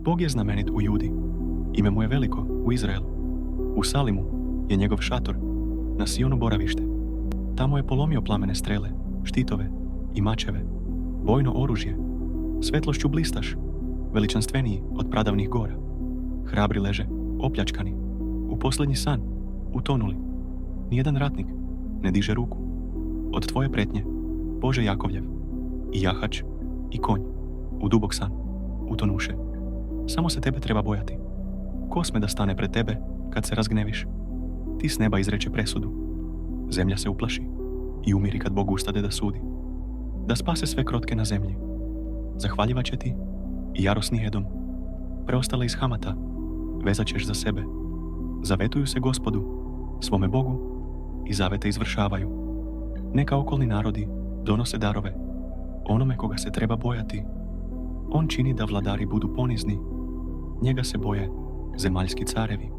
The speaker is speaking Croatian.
Bog je znamenit u Judi. Ime mu je veliko u Izraelu. U Salimu je njegov šator, na Sionu boravište. Tamo je polomio plamene strele, štitove i mačeve, vojno oružje. Svetlošću blistaš, veličanstveniji od pradavnih gora. Hrabri leže, opljačkani, u posljednji san, utonuli. Nijedan ratnik ne diže ruku. Od tvoje pretnje, Bože Jakovljev, i jahač, i konj, u dubok san, utonuše. Samo se tebe treba bojati. Ko sme da stane pred tebe kad se razgneviš? Ti s neba izreče presudu. Zemlja se uplaši i umiri kad Bog ustade da sudi. Da spase sve krotke na zemlji. Zahvaljivat će ti i jarosni Edom. Preostale iz Hamata vezat ćeš za sebe. Zavetuju se Gospodu, svome Bogu, i zavete izvršavaju. Neka okolni narodi donose darove onome koga se treba bojati. On čini da vladari budu ponizni. Njega se boje zemaljski carevi.